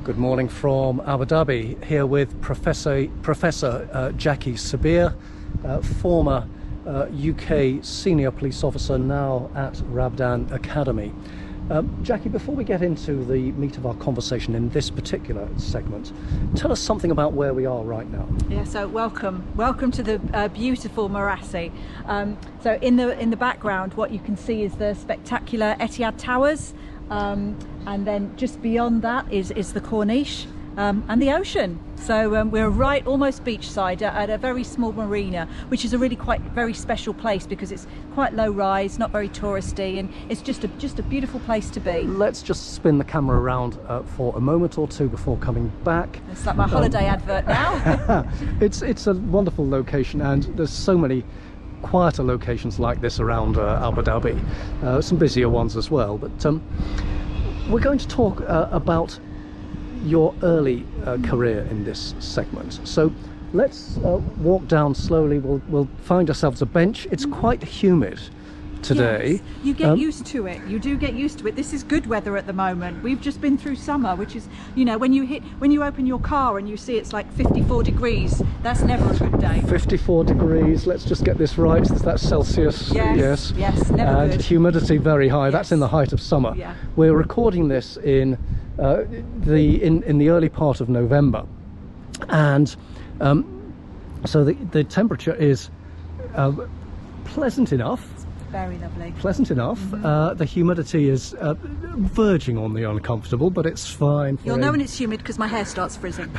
Good morning from Abu Dhabi, here with Professor Jackie Sebire, former UK senior police officer, now at Rabdan Academy. Jackie, before we get into the meat of our conversation in this particular segment, tell us something about where we are right now. Yeah, so welcome to the beautiful Marassi. So in the background, what you can see is the spectacular Etihad Towers. And then just beyond that is the Corniche and the ocean. So we're right almost beachside at a very small marina, which is a really very special place because it's quite low rise, not very touristy, and it's just a beautiful place to be. Let's just spin the camera around for a moment or two before coming back. It's like my holiday advert now. It's a wonderful location, and there's so many quieter locations like this around Abu Dhabi, some busier ones as well, but we're going to talk about your early career in this segment. So let's walk down slowly. We'll find ourselves a bench. It's quite humid today. Yes, you get used to it. You do get used to it. This is good weather at the moment. We've just been through summer, which is, you know, when you open your car and you see it's like 54 degrees, that's never a good day. 54 degrees, let's just get this right. That's Celsius. Yes, never and good. Humidity very high. Yes. That's in the height of summer. Yeah. We're recording this in the early part of November, and so the temperature is pleasant enough. Very lovely. Pleasant enough. The humidity is verging on the uncomfortable, but it's fine. You'll know when it's humid because my hair starts frizzing.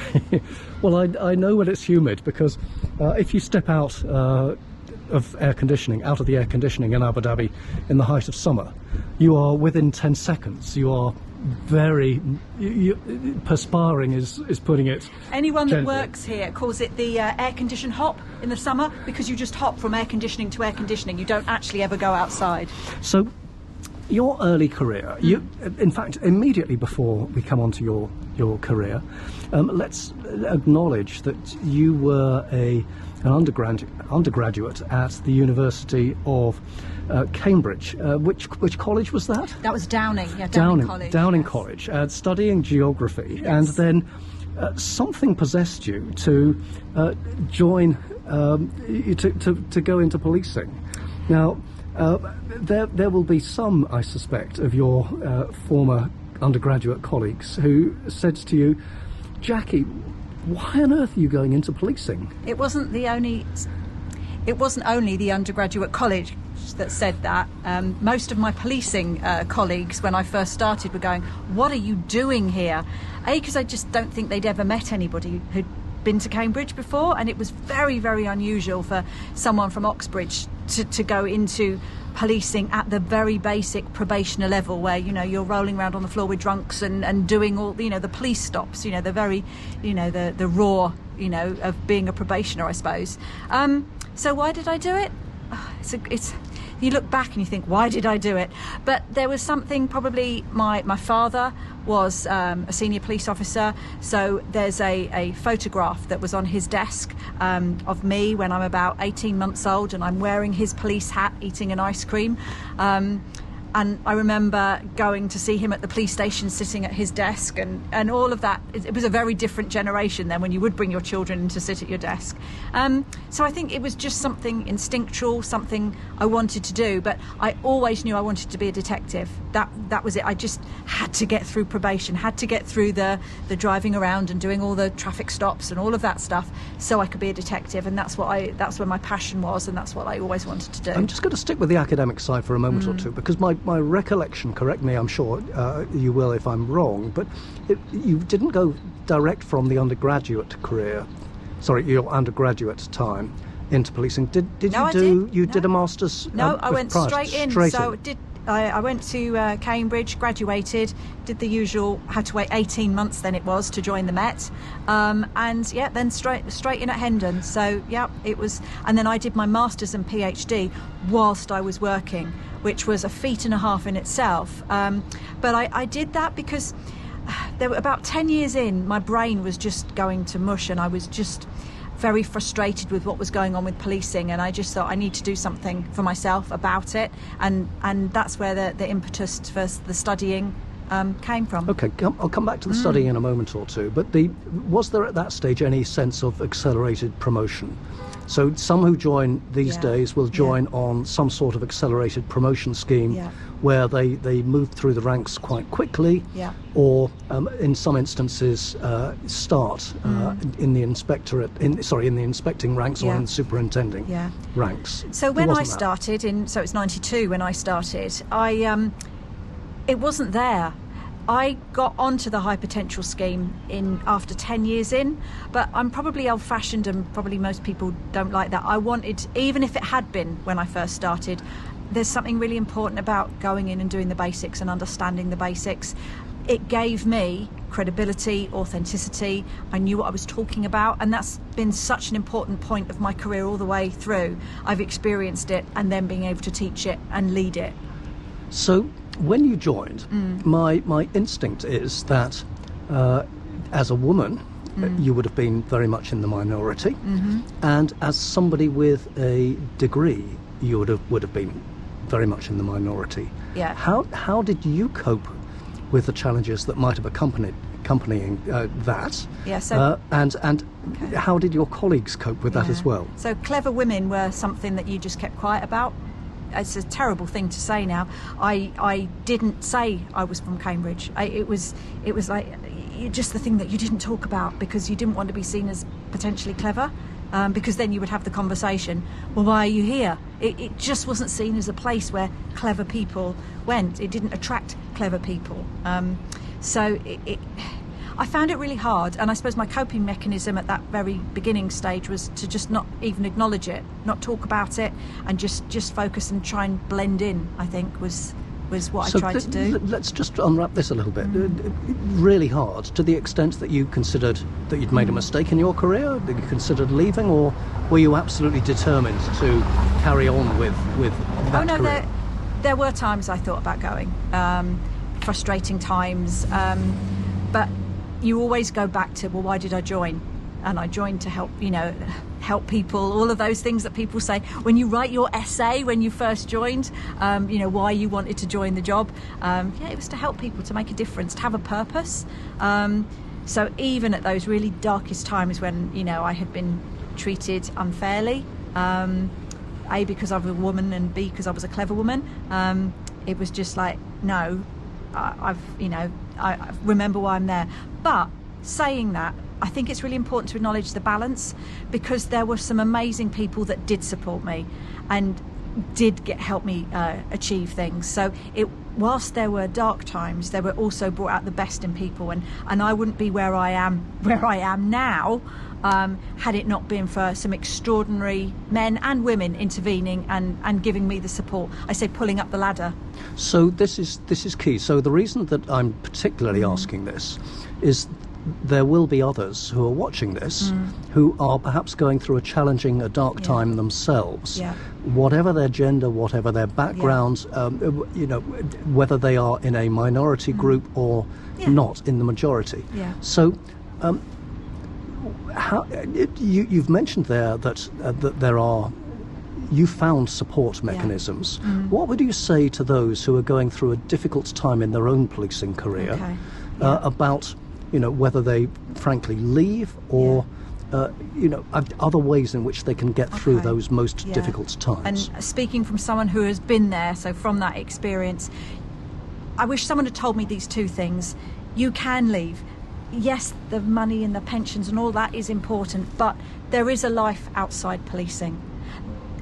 Well, I know when it's humid because if you step out of the air conditioning in Abu Dhabi in the height of summer, you are within 10 seconds. You are perspiring is putting it Anyone gently. that works here calls it the air condition hop in the summer, because you just hop from air conditioning to air conditioning. You don't actually ever go outside. So your early career, in fact, immediately before we come on to your career, let's acknowledge that you were an undergraduate at the University of Cambridge. Which college was that? That was Downing. Yeah, Downing College. Downing yes. College, studying geography, Yes. and then something possessed you to join, to go into policing. Now, there will be some, I suspect, of your former undergraduate colleagues who said to you, Jackie, why on earth are you going into policing? It wasn't only the undergraduate college that said that. Most of my policing colleagues, when I first started, were going, what are you doing here? Because I just don't think they'd ever met anybody who'd been to Cambridge before, and it was very, very unusual for someone from Oxbridge to go into policing at the very basic probationer level, where, you know, you're rolling around on the floor with drunks and doing all, you know, the police stops, you know, the very, you know, the raw, you know, of being a probationer, I suppose. So why did I do it? It's you look back and you think, why did I do it? But there was something, probably my father was a senior police officer, so there's a photograph that was on his desk of me when I'm about 18 months old, and I'm wearing his police hat, eating an ice cream. And I remember going to see him at the police station, sitting at his desk, and all of that. It was a very different generation then, when you would bring your children in to sit at your desk. So I think it was just something instinctual, something I wanted to do, but I always knew I wanted to be a detective. That was it. I just had to get through probation, had to get through the driving around and doing all the traffic stops and all of that stuff, so I could be a detective, and that's where my passion was, and that's what I always wanted to do. I'm just going to stick with the academic side for a moment or two, because my recollection, correct me, I'm sure you will if I'm wrong, but you didn't go direct from the undergraduate your undergraduate time into policing. Did No, you did a master's? No, I went straight in. I went to Cambridge, graduated, did the usual, had to wait 18 months then it was to join the Met, and yeah, then straight in at Hendon. So yeah, it was, and then I did my master's and PhD whilst I was working, which was a feat and a half in itself. But I did that because there were about 10 years in, my brain was just going to mush, and I was just very frustrated with what was going on with policing, and I just thought I need to do something for myself about it, and that's where the impetus for the studying came from. Okay, I'll come back to the study in a moment or two, but was there at that stage any sense of accelerated promotion? So some who join these days will join on some sort of accelerated promotion scheme where they move through the ranks quite quickly, or in some instances start in the inspecting ranks or in the superintending ranks. So when I started so it's 92 when I started, it wasn't there. I got onto the high potential scheme after 10 years in, but I'm probably old-fashioned and probably most people don't like that. I wanted, even if it had been when I first started, there's something really important about going in and doing the basics and understanding the basics. It gave me credibility, authenticity. I knew what I was talking about, and that's been such an important point of my career all the way through. I've experienced it and then being able to teach it and lead it. So when you joined, my instinct is that as a woman, you would have been very much in the minority, and as somebody with a degree, you would have been very much in the minority. Yeah. How did you cope with the challenges that might have accompanying that? Yeah. So and how did your colleagues cope with that as well? So clever women were something that you just kept quiet about. It's a terrible thing to say now. I didn't say I was from Cambridge. It was like just the thing that you didn't talk about because you didn't want to be seen as potentially clever, because then you would have the conversation, well, why are you here? It just wasn't seen as a place where clever people went. It didn't attract clever people. So I found it really hard, and I suppose my coping mechanism at that very beginning stage was to just not even acknowledge it, not talk about it, and just focus and try and blend in, I think, was what I tried to do. Let's just unwrap this a little bit. Really hard, to the extent that you considered that you'd made a mistake in your career, that you considered leaving, or were you absolutely determined to carry on with that career? There were times I thought about going, frustrating times, but you always go back to, well, why did I join? And I joined to help people, all of those things that people say when you write your essay when you first joined, why you wanted to join the job. It was to help people, to make a difference, to have a purpose. So even at those really darkest times when, I had been treated unfairly, A, because I was a woman, and B, because I was a clever woman, it was just like, no, I remember why I'm there. But saying that, I think it's really important to acknowledge the balance, because there were some amazing people that did support me and did help me achieve things. So whilst there were dark times, there were also brought out the best in people, and I wouldn't be where I am now had it not been for some extraordinary men and women intervening and giving me the support. I say pulling up the ladder. So this is key. So the reason that I'm particularly asking this is there will be others who are watching this who are perhaps going through a dark time themselves. Yeah. Whatever their gender, whatever their background, whether they are in a minority group or not in the majority. Yeah. So you've mentioned there that you found support mechanisms. What would you say to those who are going through a difficult time in their own policing career about whether they frankly leave or other ways in which they can get through those most difficult times? And speaking from someone who has been there, so from that experience, I wish someone had told me these two things. You can leave. Yes, the money and the pensions and all that is important, but there is a life outside policing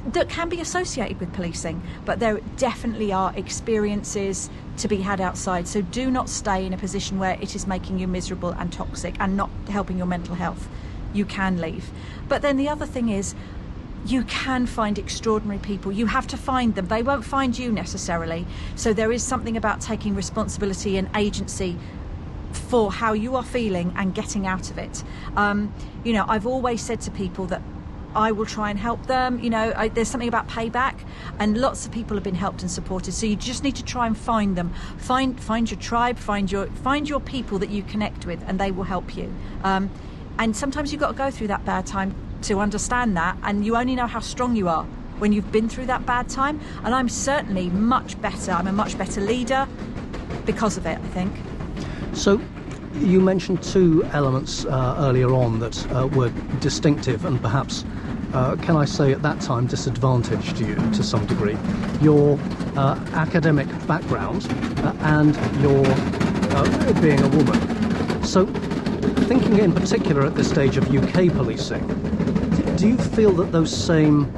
that can be associated with policing, but there definitely are experiences to be had outside. So do not stay in a position where it is making you miserable and toxic and not helping your mental health. You can leave. But then the other thing is, you can find extraordinary people. You have to find them. They won't find you necessarily. So there is something about taking responsibility and agency for how you are feeling and getting out of it. I've always said to people that I will try and help them. There's something about payback, and lots of people have been helped and supported. So you just need to try and find them. Find your tribe. Find your people that you connect with, and they will help you. And sometimes you've got to go through that bad time to understand that, and you only know how strong you are when you've been through that bad time. And I'm certainly much better. I'm a much better leader. because of it, I think. So you mentioned two elements earlier on that were distinctive and perhaps, can I say at that time, disadvantaged you to some degree. Your academic background and your being a woman. So thinking in particular at this stage of UK policing, do you feel that those same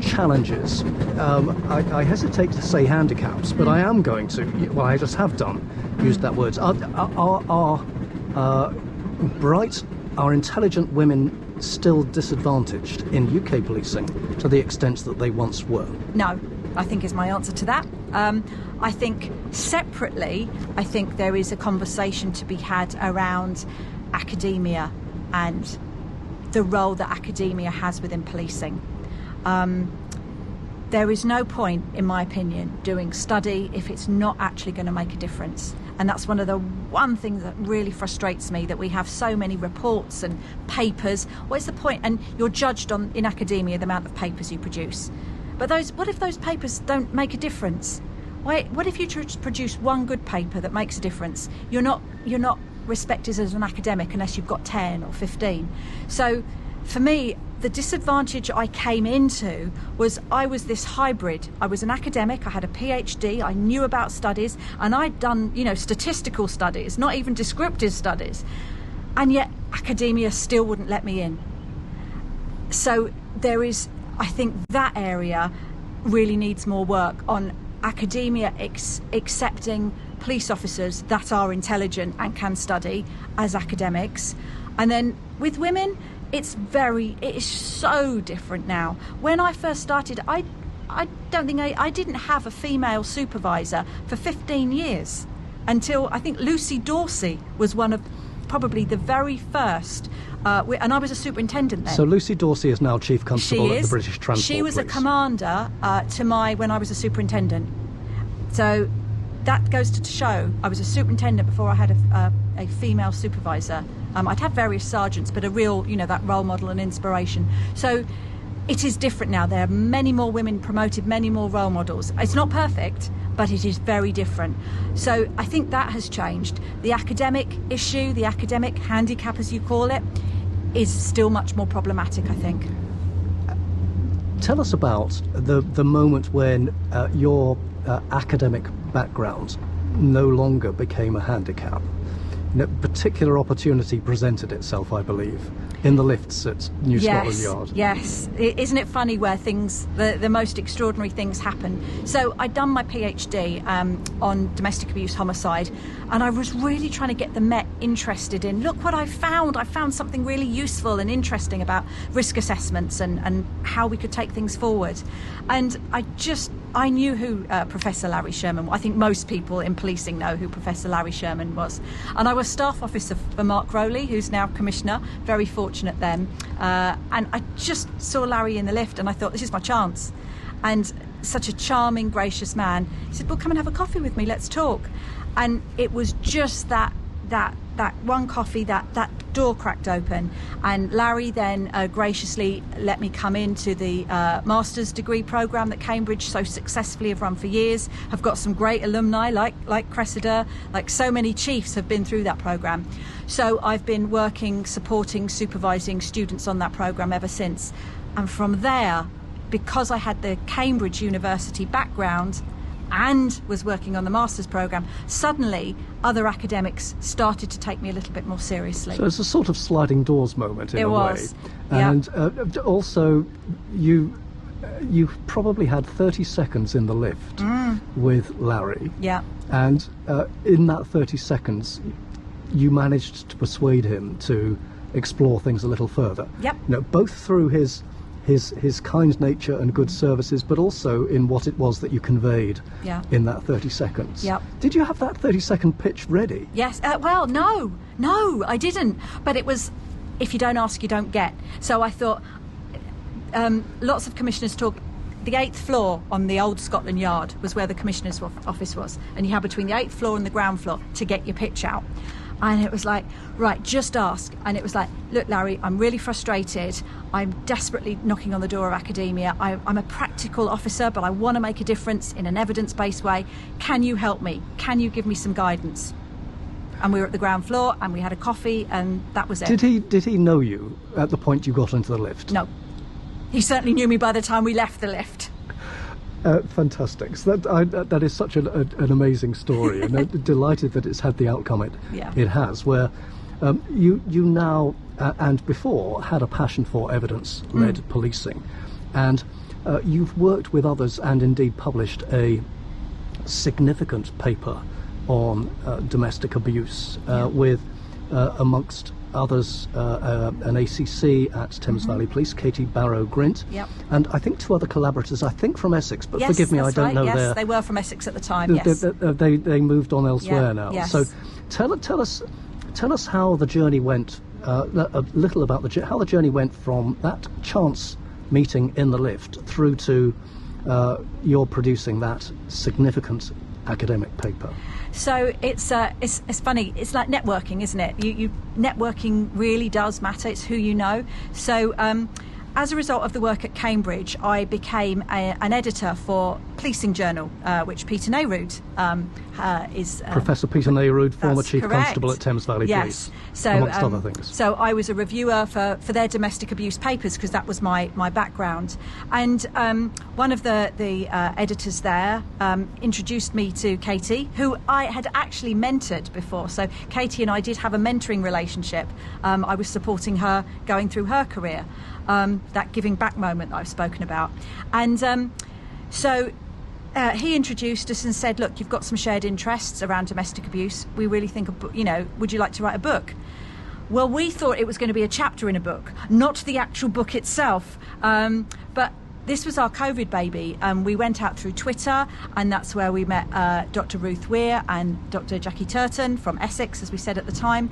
challenges, I hesitate to say handicaps, but I am going to, well, I just have done, used that word, are bright, are intelligent women still disadvantaged in UK policing to the extent that they once were? No, I think is my answer to that. I think separately, I think there is a conversation to be had around academia and the role that academia has within policing. There is no point, in my opinion, doing study if it's not actually going to make a difference. And that's one thing that really frustrates me, that we have so many reports and papers. What's the point? And you're judged on, in academia, the amount of papers you produce. But what if those papers don't make a difference? What if you produce one good paper that makes a difference? You're not respected as an academic unless you've got 10 or 15. So for me, the disadvantage I came into was I was this hybrid. I was an academic, I had a PhD, I knew about studies, and I'd done, statistical studies, not even descriptive studies. And yet academia still wouldn't let me in. So I think that area really needs more work on academia accepting police officers that are intelligent and can study as academics. And then with women, it is so different now. When I first started, I don't think I didn't have a female supervisor for 15 years until I think Lucy Dorsey was one of probably the very first, and I was a superintendent then. So Lucy Dorsey is now Chief Constable at the British Transport Police. She was a commander when I was a superintendent. So that goes to show I was a superintendent before I had a female supervisor. I'd had various sergeants, but a real, that role model and inspiration. So it is different now. There are many more women promoted, many more role models. It's not perfect, but it is very different. So I think that has changed. The academic issue, the academic handicap, as you call it, is still much more problematic, I think. Tell us about the moment when your academic background no longer became a handicap. A particular opportunity presented itself, I believe, in the lifts at New Scotland Yard. Yes, isn't it funny where the most extraordinary things happen? So I'd done my PhD on domestic abuse homicide, and I was really trying to get the Met interested in, look what I found. I found something really useful and interesting about risk assessments and how we could take things forward. And I knew who Professor Larry Sherman was. I think most people in policing know who Professor Larry Sherman was. And I was staff officer for Mark Rowley, who's now Commissioner, very fortunate then. And I just saw Larry in the lift and I thought, this is my chance. And such a charming, gracious man. He said, well, come and have a coffee with me, let's talk. And it was just that one coffee, that door cracked open, and Larry then graciously let me come into the master's degree programme that Cambridge so successfully have run for years. Have got some great alumni like Cressida, like so many chiefs have been through that programme. So I've been working, supporting, supervising students on that programme ever since. And from there, because I had the Cambridge University background and was working on the master's programme, suddenly other academics started to take me a little bit more seriously. So it's a sort of sliding doors moment in a way. Yeah. And also you probably had 30 seconds in the lift with Larry. Yeah. And in that 30 seconds, you managed to persuade him to explore things a little further. Yep. Both through his kind nature and good services, but also in what it was that you conveyed in that 30 seconds. Yep. Did you have that 30-second pitch ready? Yes. Well, no, I didn't. But it was, if you don't ask, you don't get. So I thought, lots of commissioners talk, the 8th floor on the old Scotland Yard was where the commissioner's office was. And you had between the 8th floor and the ground floor to get your pitch out. And it was like, right, just ask. And it was like, look, Larry, I'm really frustrated. I'm desperately knocking on the door of academia. I'm a practical officer, but I want to make a difference in an evidence-based way. Can you help me? Can you give me some guidance? And we were at the ground floor, and we had a coffee, and that was it. Did he know you at the point you got into the lift? No. He certainly knew me by the time we left the lift. Fantastic. So that is such an amazing story, and I'm delighted that it's had the outcome it has, where you now and before had a passion for evidence-led policing, and you've worked with others and indeed published a significant paper on domestic abuse with, amongst others, an ACC at Thames Valley Police, Katie Barrow-Grint, and I think 2 other collaborators, I think from Essex, but yes, forgive me, I don't know. Yes, they were from Essex at the time. Yes, they moved on elsewhere now. Yes. So tell us how the journey went. A little about how the journey went from that chance meeting in the lift through to your producing that significant academic paper. So it's funny. It's like networking, isn't it? Networking really does matter. It's who you know. So as a result of the work at Cambridge, I became an editor for Policing Journal, which Peter Nehrude is... Professor Peter Nehrude, former Chief correct. Constable at Thames Valley Police, so, amongst other things. So I was a reviewer for their domestic abuse papers, because that was my background. And one of the editors there introduced me to Katie, who I had actually mentored before. So Katie and I did have a mentoring relationship. I was supporting her going through her career. That giving back moment that I've spoken about. And so he introduced us and said, look, you've got some shared interests around domestic abuse. We really think, would you like to write a book? Well, we thought it was going to be a chapter in a book, not the actual book itself. But this was our COVID baby. We went out through Twitter, and that's where we met Dr. Ruth Weir and Dr. Jackie Turton from Essex, as we said at the time.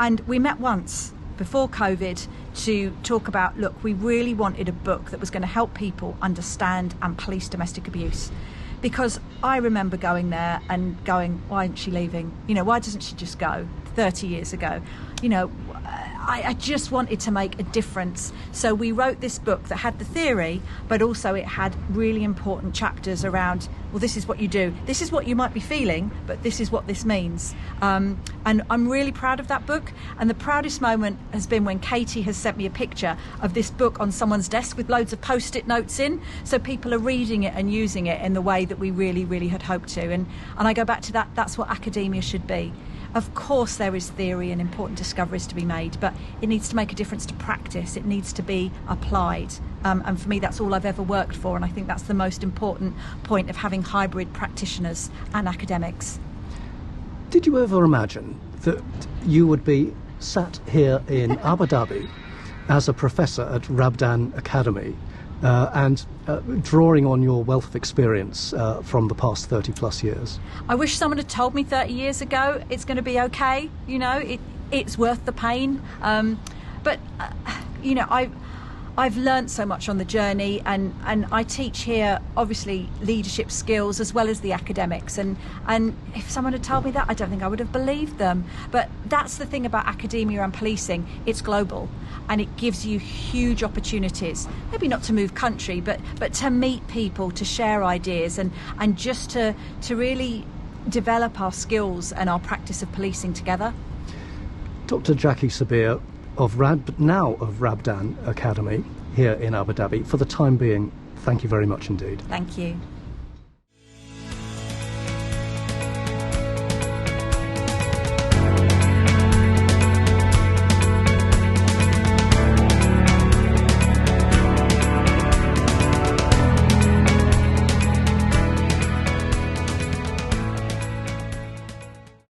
And we met once before COVID to talk about, look, we really wanted a book that was going to help people understand and police domestic abuse. Because I remember going there and going, why isn't she leaving? Why doesn't she just go 30 years ago? I just wanted to make a difference. So we wrote this book that had the theory, but also it had really important chapters around, well, this is what you do. This is what you might be feeling, but this is what this means. And I'm really proud of that book. And the proudest moment has been when Katie has sent me a picture of this book on someone's desk with loads of post-it notes in. So people are reading it and using it in the way that we really, really had hoped to. And I go back to that, that's what academia should be. Of course there is theory and important discoveries to be made, but it needs to make a difference to practice. It needs to be applied. And for me, that's all I've ever worked for, and I think that's the most important point of having hybrid practitioners and academics. Did you ever imagine that you would be sat here in Abu Dhabi as a professor at Rabdan Academy and drawing on your wealth of experience from the past 30 plus years? I wish someone had told me 30 years ago it's going to be okay, it's worth the pain. But I've learned so much on the journey, and I teach here, obviously, leadership skills as well as the academics. And if someone had told me that, I don't think I would have believed them. But that's the thing about academia and policing. It's global, and it gives you huge opportunities, maybe not to move country, but to meet people, to share ideas, and just to really develop our skills and our practice of policing together. Dr. Jackie Sebire of Rabdan Academy here in Abu Dhabi. For the time being, thank you very much indeed. Thank you.